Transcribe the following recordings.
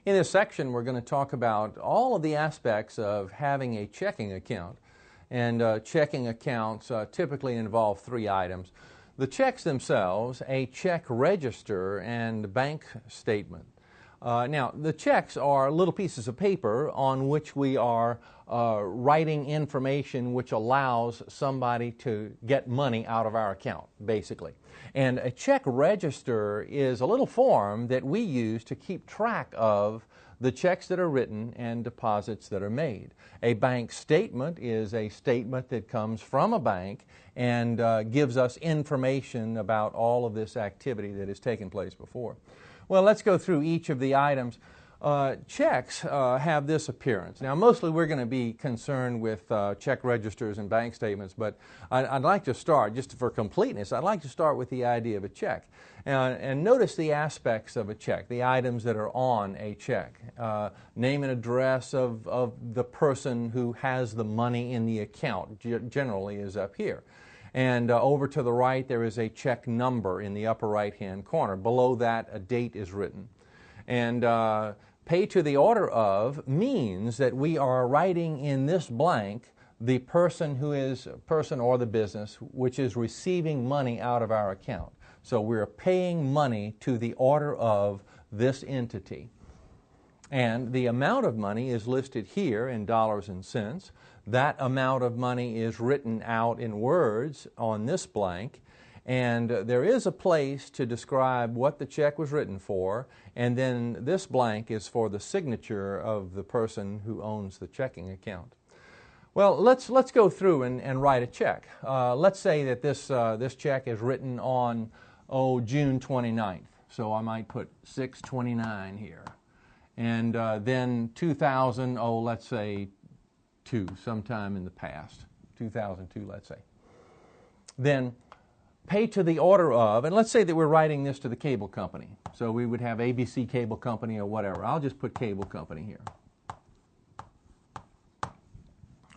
In this section, we're going to talk about all of the aspects of having a checking account. And checking accounts typically involve three items: the checks themselves, a check register, and bank statement. Now, the checks are little pieces of paper on which we are writing information which allows somebody to get money out of our account, basically. And a check register is a little form that we use to keep track of the checks that are written and deposits that are made. A bank statement is a statement that comes from a bank and gives us information about all of this activity that has taken place before. Well, let's go through each of the items. Checks have this appearance. Now, mostly we're going to be concerned with check registers and bank statements, but I'd like to start, just for completeness, I'd like to start with the idea of a check. And notice the aspects of a check, the items that are on a check. Name and address of the person who has the money in the account, generally is up here. And over to the right, there is a check number in the upper right-hand corner. Below that, a date is written. And pay to the order of means that we are writing in this blank the person or the business which is receiving money out of our account. So we're paying money to the order of this entity. And the amount of money is listed here in dollars and cents. That amount of money is written out in words on this blank. And there is a place to describe what the check was written for, and then this blank is for the signature of the person who owns the checking account. Well, let's go through and write a check. Let's say that this check is written on June 29th. So I might put 6/29 here. And then 2000, let's say 2, sometime in the past, 2002, let's say. Then pay to the order of, and let's say that we're writing this to the cable company. So we would have ABC Cable Company or whatever. I'll just put cable company here.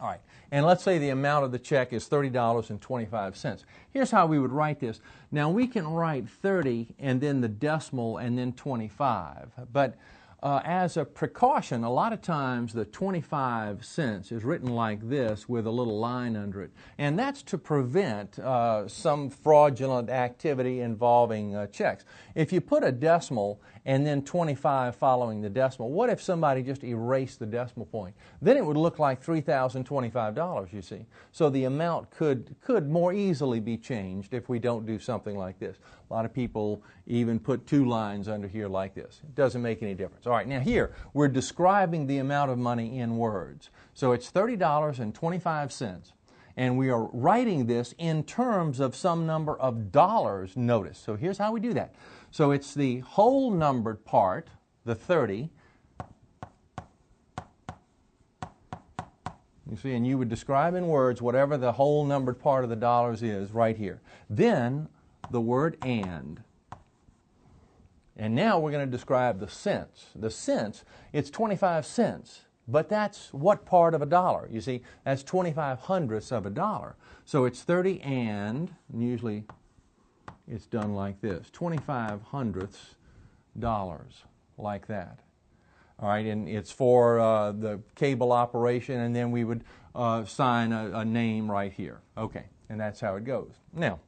All right, and let's say the amount of the check is $30.25. Here's how we would write this. Now we can write 30 and then the decimal and then 25, but as a precaution, a lot of times the 25 cents is written like this with a little line under it. And that's to prevent some fraudulent activity involving checks. If you put a decimal and then 25 following the decimal, what if somebody just erased the decimal point? Then it would look like $3,025, you see. So the amount could more easily be changed if we don't do something like this. A lot of people even put 2 lines under here like this. It doesn't make any difference. All right, now here we're describing the amount of money in words. So it's $30.25, and we are writing this in terms of some number of dollars, notice. So here's how we do that. So it's the whole numbered part, the 30. You see, and you would describe in words whatever the whole numbered part of the dollars is right here. Then the word and. And now we're going to describe the cents. The cents, it's 25 cents, but that's what part of a dollar? You see, that's 25 hundredths of a dollar. So it's 30 and usually it's done like this, 25 hundredths dollars, like that. All right, and it's for the cable operation, and then we would sign a name right here. Okay, and that's how it goes. Now,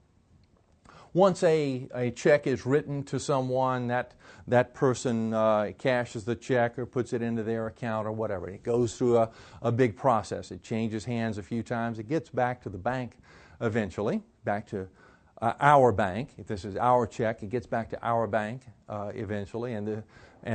once a check is written to someone, that person cashes the check or puts it into their account or whatever. It goes through a big process. It changes hands a few times. It gets back to the bank eventually, back to our bank. If this is our check, it gets back to our bank eventually, and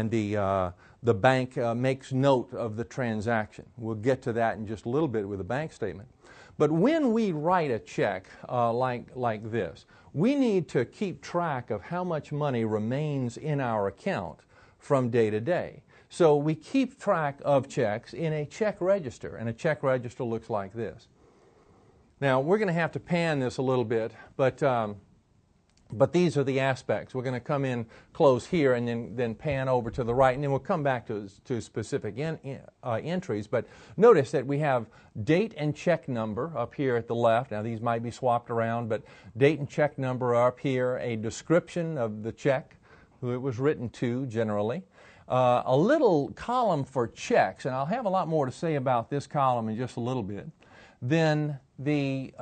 the bank makes note of the transaction. We'll get to that in just a little bit with a bank statement. But when we write a check like this, we need to keep track of how much money remains in our account from day to day. So we keep track of checks in a check register, and a check register looks like this. Now, we're going to have to pan this a little bit, but these are the aspects. We're going to come in close here and then pan over to the right, and then we'll come back to specific entries. But notice that we have date and check number up here at the left. Now, these might be swapped around, but date and check number are up here, a description of the check, who it was written to generally. a little column for checks, and I'll have a lot more to say about this column in just a little bit. Then the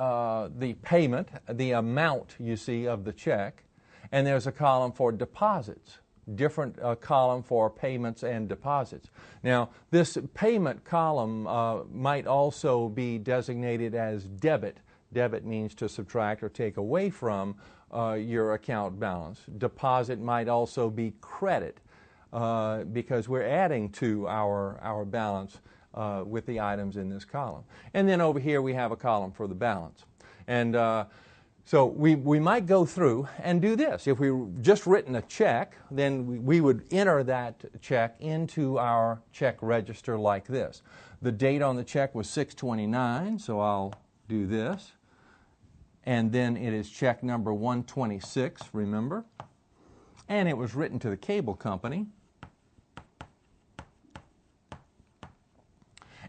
payment, the amount, you see, of the check, and there's a column for deposits, different column for payments and deposits. Now, this payment column might also be designated as debit. Debit means to subtract or take away from your account balance. Deposit might also be credit because we're adding to our balance with the items in this column. And then over here we have a column for the balance. And so we might go through and do this. If we just written a check, then we would enter that check into our check register like this. The date on the check was 6/29, so I'll do this. And then it is check number 126, remember? And it was written to the cable company.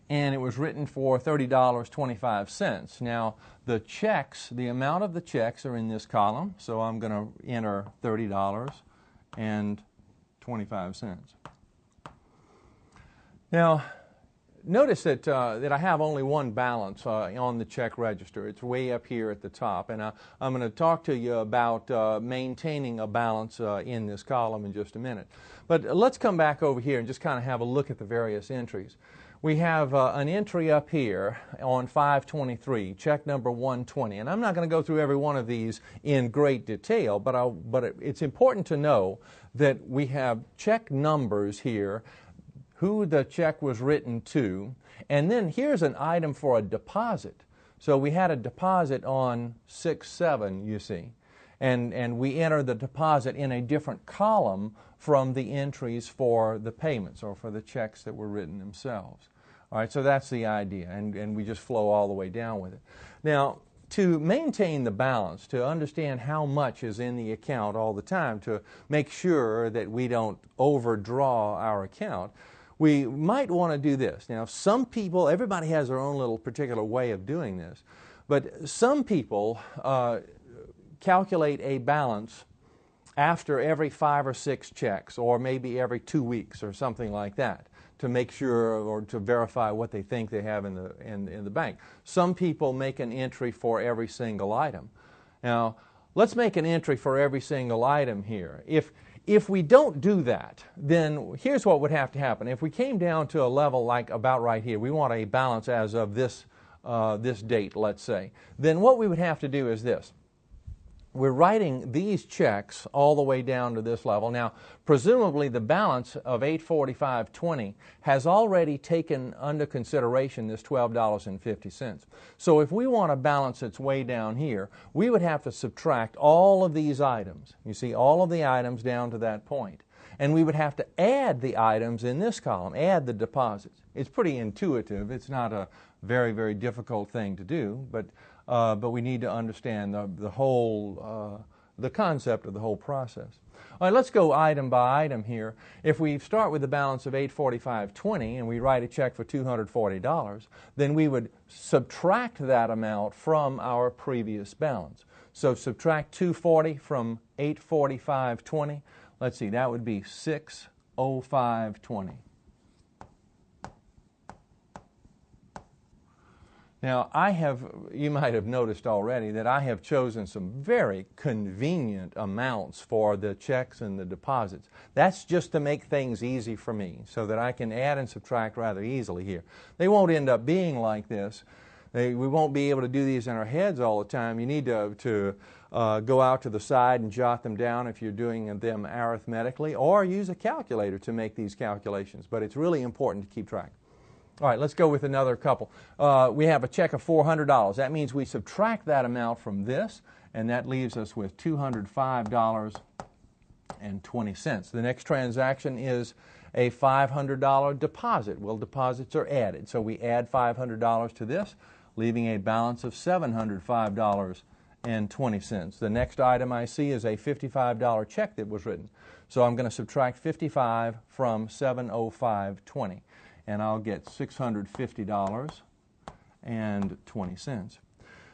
And it was written for $30.25. Now, the checks, the amount of the checks are in this column, so I'm going to enter $30.25. Now, notice that I have only one balance on the check register. It's way up here at the top, and I'm going to talk to you about maintaining a balance in this column in just a minute. But let's come back over here and just kind of have a look at the various entries. We have an entry up here on 5/23, check number 120. And I'm not going to go through every one of these in great detail, but it's important to know that we have check numbers here, who the check was written to, and then here's an item for a deposit. So we had a deposit on 6/7, you see, and we enter the deposit in a different column from the entries for the payments or for the checks that were written themselves. All right, so that's the idea, and we just flow all the way down with it. Now, to maintain the balance, to understand how much is in the account all the time, to make sure that we don't overdraw our account, we might want to do this. Now, some people, everybody has their own little particular way of doing this, but some people calculate a balance after every 5 or 6 checks, or maybe every 2 weeks or something like that, to make sure or to verify what they think they have in the bank. Some people make an entry for every single item. Now, let's make an entry for every single item here. If we don't do that, then here's what would have to happen. If we came down to a level like about right here, we want a balance as of this date, let's say, then what we would have to do is this. We're writing these checks all the way down to this level. Now, presumably the balance of $845.20 has already taken under consideration this $12.50. So if we want a balance that's way down here, we would have to subtract all of these items. You see, all of the items down to that point. And we would have to add the items in this column, add the deposits. It's pretty intuitive. It's not a very, very difficult thing to do, but we need to understand the concept of the whole process. All right, let's go item by item here. If we start with the balance of $845.20 and we write a check for $240, then we would subtract that amount from our previous balance. So subtract $240 from $845.20. Let's see, that would be $605.20. Now, you might have noticed already that I have chosen some very convenient amounts for the checks and the deposits. That's just to make things easy for me so that I can add and subtract rather easily here. They won't end up being like this. We won't be able to do these in our heads all the time. You need to go out to the side and jot them down if you're doing them arithmetically, or use a calculator to make these calculations. But it's really important to keep track. All right, let's go with another couple. We have a check of $400. That means we subtract that amount from this, and that leaves us with $205.20. The next transaction is a $500 deposit. Well, deposits are added, so we add $500 to this, leaving a balance of $705.20. The next item I see is a $55 check that was written. So I'm going to subtract 55 from $705.20. And I'll get $650.20.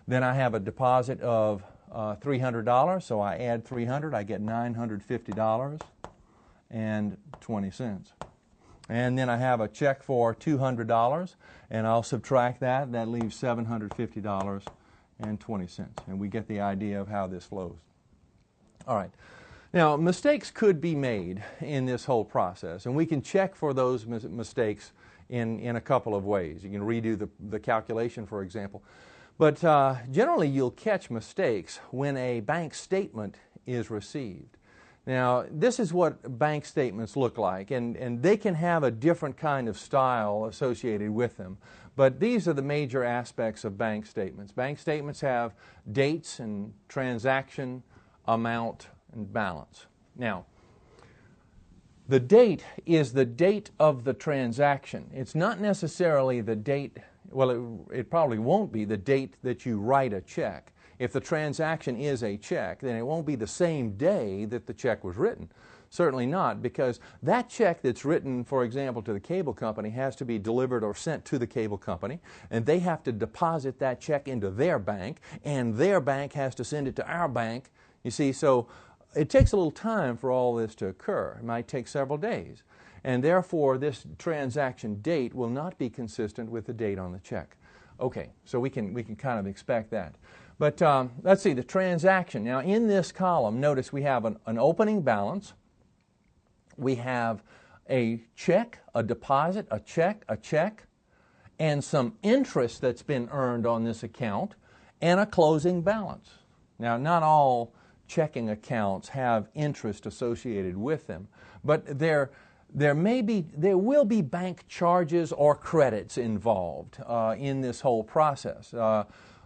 Then I have a deposit of $300, so I add $300, I get $950. And then I have a check for $200, and I'll subtract that. That leaves $750.20. And we get the idea of how this flows. All right. Now, mistakes could be made in this whole process, and we can check for those mistakes in a couple of ways. You can redo the calculation, for example. But generally, you'll catch mistakes when a bank statement is received. Now, this is what bank statements look like, and they can have a different kind of style associated with them. But these are the major aspects of bank statements. Bank statements have dates and transaction, amount, and balance. Now, the date is the date of the transaction. It's not necessarily the date, well, it probably won't be the date that you write a check. If the transaction is a check, then it won't be the same day that the check was written. Certainly not, because that check that's written, for example, to the cable company has to be delivered or sent to the cable company, and they have to deposit that check into their bank, and their bank has to send it to our bank. You see, so it takes a little time for all this to occur. It might take several days. And therefore, this transaction date will not be consistent with the date on the check. Okay, so we can kind of expect that. But let's see, the transaction. Now, in this column, notice we have an opening balance. We have a check, a deposit, a check, and some interest that's been earned on this account, and a closing balance. Now, not all checking accounts have interest associated with them, but there will be bank charges or credits involved in this whole process.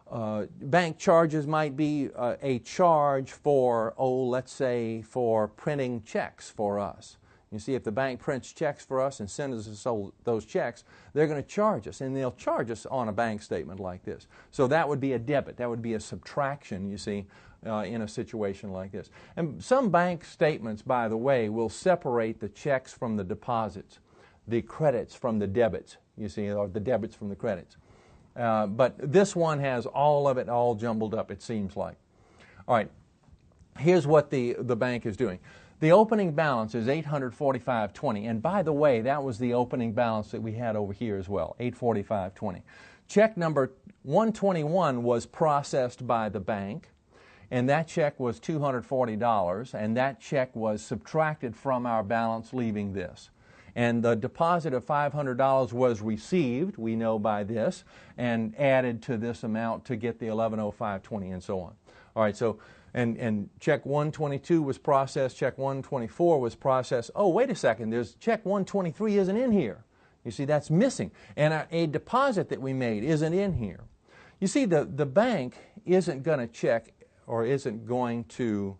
Bank charges might be a charge for, let's say, for printing checks for us. You see, if the bank prints checks for us and sends us those checks, they're going to charge us, and they'll charge us on a bank statement like this. So that would be a debit. That would be a subtraction, you see, in a situation like this. And some bank statements, by the way, will separate the checks from the deposits, the credits from the debits, you see, or the debits from the credits. But this one has all of it all jumbled up, it seems like. All right, here's what the bank is doing. The opening balance is $845.20, and by the way, that was the opening balance that we had over here as well, $845.20. Check number 121 was processed by the bank, and that check was $240, and that check was subtracted from our balance, leaving this. And the deposit of $500 was received, we know by this, and added to this amount to get the $1105.20 and so on. All right, so, and check 122 was processed, check 124 was processed. Oh, wait a second, there's check 123 isn't in here. You see, that's missing. And a deposit that we made isn't in here. You see, the bank isn't going to check or isn't going to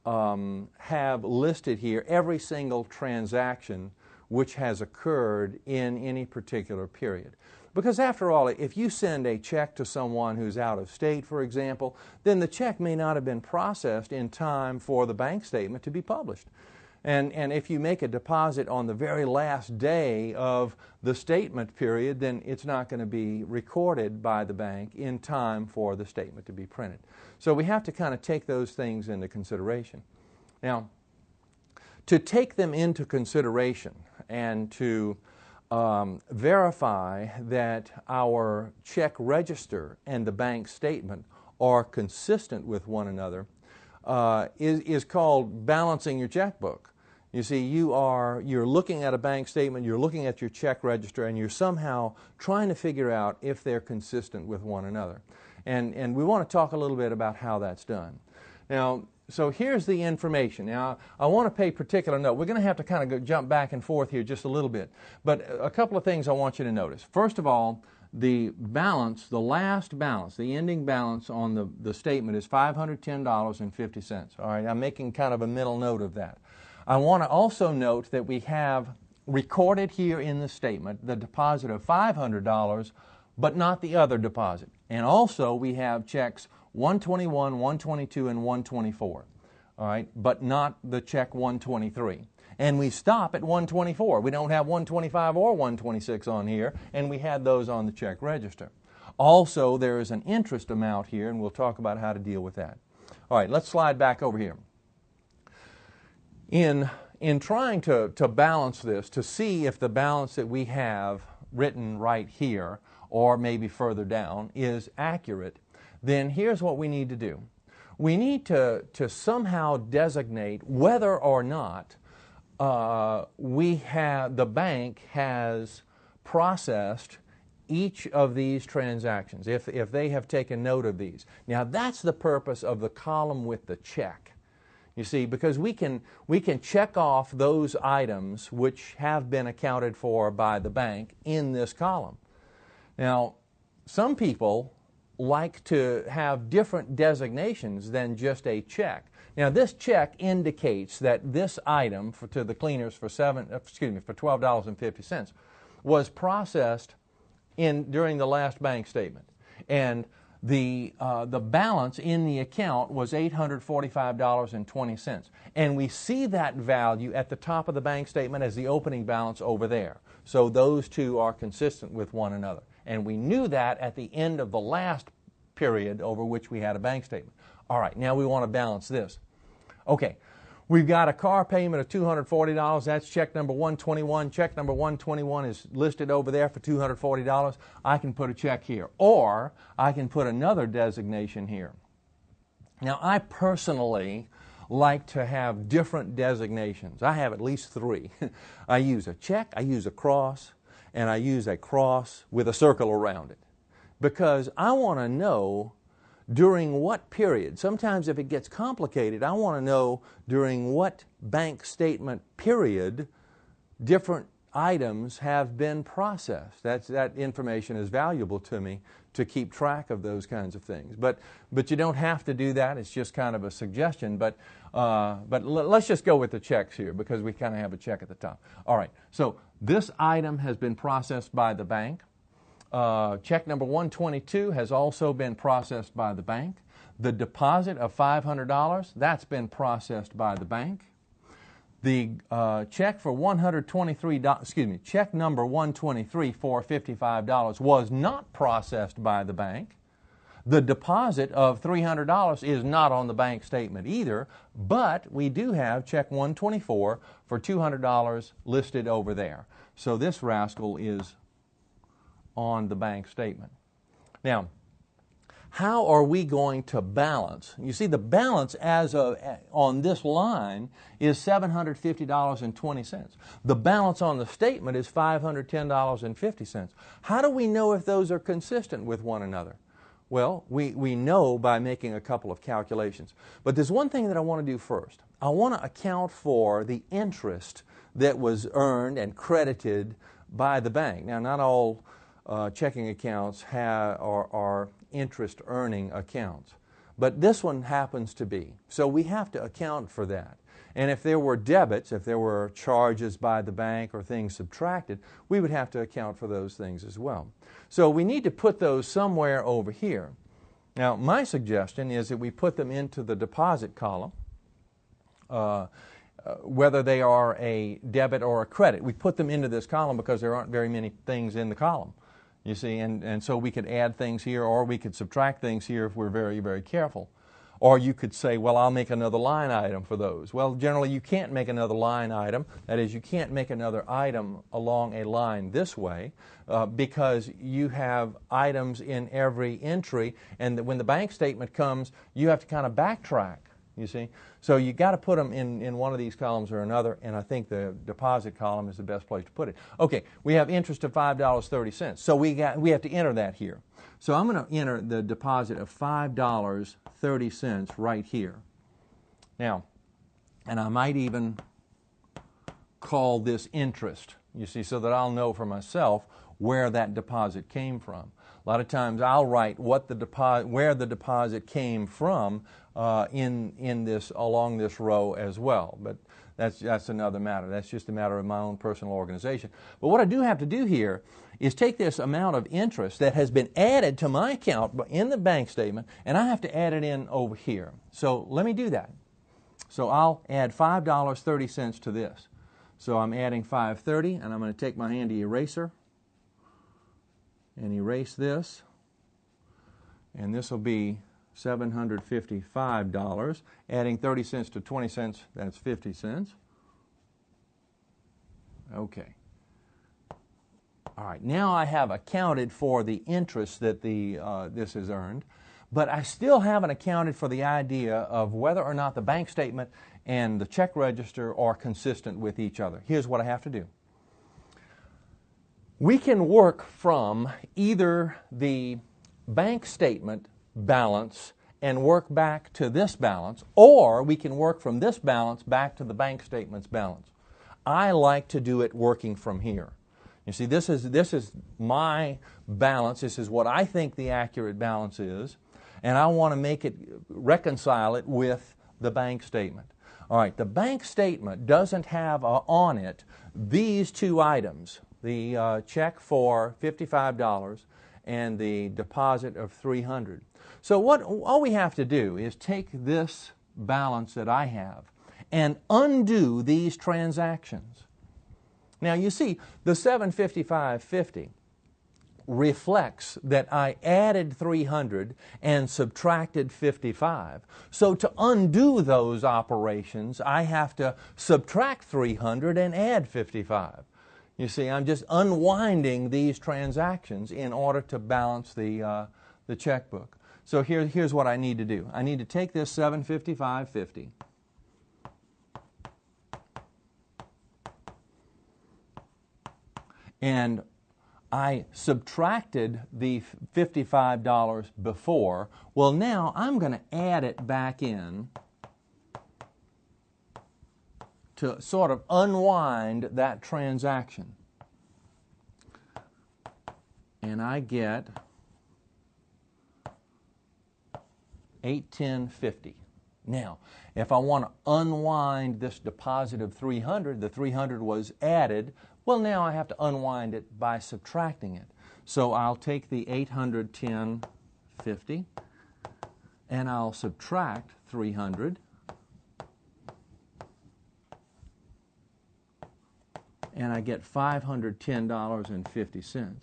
have listed here every single transaction which has occurred in any particular period. Because after all, if you send a check to someone who's out of state, for example, then the check may not have been processed in time for the bank statement to be published. And if you make a deposit on the very last day of the statement period, then it's not going to be recorded by the bank in time for the statement to be printed. So we have to kind of take those things into consideration. Now, to take them into consideration and to verify that our check register and the bank statement are consistent with one another is called balancing your checkbook. You see, you're looking at a bank statement, you're looking at your check register, and you're somehow trying to figure out if they're consistent with one another. And we want to talk a little bit about how that's done. Now, so here's the information. Now, I want to pay particular note. We're going to have to kind of jump back and forth here just a little bit. But a couple of things I want you to notice. First of all, the balance, the last balance, the ending balance on the statement is $510.50. All right, I'm making kind of a mental note of that. I want to also note that we have recorded here in the statement the deposit of $500, but not the other deposit. And also we have checks 121, 122, and 124, all right, but not the check 123. And we stop at 124. We don't have 125 or 126 on here, and we had those on the check register. Also, there is an interest amount here, and we'll talk about how to deal with that. All right, let's slide back over here. In in trying to balance this, to see if the balance that we have written right here, or maybe further down, is accurate, then here's what we need to do. We need to somehow designate whether or not the bank has processed each of these transactions, if they have taken note of these. Now that's the purpose of the column with the check. You see, because we can check off those items which have been accounted for by the bank in this column. Now, some people like to have different designations than just a check. Now, this check indicates that this item to the cleaners for $12.50 was processed during the last bank statement, and the balance in the account was $845.20, and we see that value at the top of the bank statement as the opening balance over there. So those two are consistent with one another, and we knew that at the end of the last period over which we had a bank statement. All right, now we want to balance this. Okay, we've got a car payment of $240. That's check number 121. Check number 121 is listed over there for $240. I can put a check here, or I can put another designation here. Now, I personally like to have different designations. I have at least three. I use a check, I use a cross, and I use a cross with a circle around it, because I want to know during what period. Sometimes if it gets complicated, I want to know during what bank statement period different items have been processed. That information is valuable to me to keep track of those kinds of things. But you don't have to do that. It's just kind of a suggestion. But let's just go with the checks here, because we kind of have a check at the top. All right, so this item has been processed by the bank. Check number 122 has also been processed by the bank. The deposit of $500, that's been processed by the bank. The check for check number 123 for $55 was not processed by the bank. The deposit of $300 is not on the bank statement either, but we do have check 124 for $200 listed over there. So this rascal is on the bank statement. Now, how are we going to balance? You see, the balance on this line is $750.20. The balance on the statement is $510.50. How do we know if those are consistent with one another? Well, we know by making a couple of calculations. But there's one thing that I want to do first. I want to account for the interest that was earned and credited by the bank. Now, not all checking accounts are interest-earning accounts, but this one happens to be. So we have to account for that. And if there were debits, if there were charges by the bank or things subtracted, we would have to account for those things as well. So we need to put those somewhere over here. Now, my suggestion is that we put them into the deposit column, whether they are a debit or a credit. We put them into this column because there aren't very many things in the column. You see, and so we could add things here, or we could subtract things here if we're very, very careful. Or you could say, well, I'll make another line item for those. Well, generally you can't make another line item. That is, you can't make another item along a line this way because you have items in every entry, and when the bank statement comes, you have to kind of backtrack. You see? So you got to put them in one of these columns or another, and I think the deposit column is the best place to put it. Okay, we have interest of $5.30. So we have to enter that here. So I'm going to enter the deposit of $5.30 right here. Now, and I might even call this interest, you see, so that I'll know for myself where that deposit came from. A lot of times I'll write where the deposit came from along this row as well, but that's another matter. That's just a matter of my own personal organization. But what I do have to do here is take this amount of interest that has been added to my account in the bank statement, and I have to add it in over here. So let me do that. So I'll add $5.30 to this. So I'm adding $5.30, and I'm going to take my handy eraser and erase this, and this will be $755. Adding 30 cents to 20 cents, that's 50 cents. Okay. All right, now I have accounted for the interest that this has earned, but I still haven't accounted for the idea of whether or not the bank statement and the check register are consistent with each other. Here's what I have to do. We can work from either the bank statement balance and work back to this balance, or we can work from this balance back to the bank statement's balance. I like to do it working from here. You see, this is my balance. This is what I think the accurate balance is, and I want to reconcile it with the bank statement. All right, the bank statement doesn't have on it these two items, the check for $55 and the deposit of $300. So all we have to do is take this balance that I have and undo these transactions. Now you see, the $755.50 reflects that I added $300 and subtracted $55. So to undo those operations, I have to subtract $300 and add $55. You see, I'm just unwinding these transactions in order to balance the checkbook. So here's what I need to do. I need to take this $755.50 and I subtracted the $55 before. Well, now I'm going to add it back in to sort of unwind that transaction. And I get $810.50. Now, if I want to unwind this deposit of $300, the $300 was added. Well, now I have to unwind it by subtracting it. So I'll take the $810.50 and I'll subtract $300. And I get $510.50.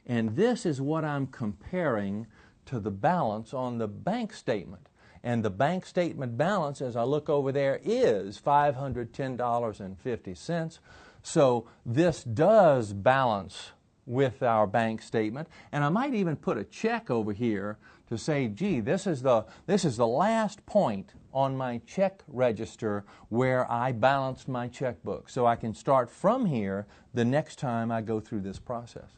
And this is what I'm comparing to the balance on the bank statement. And the bank statement balance, as I look over there, is $510.50. So this does balance with our bank statement. And I might even put a check over here to say, gee, this is the last point on my check register where I balanced my checkbook. So I can start from here the next time I go through this process.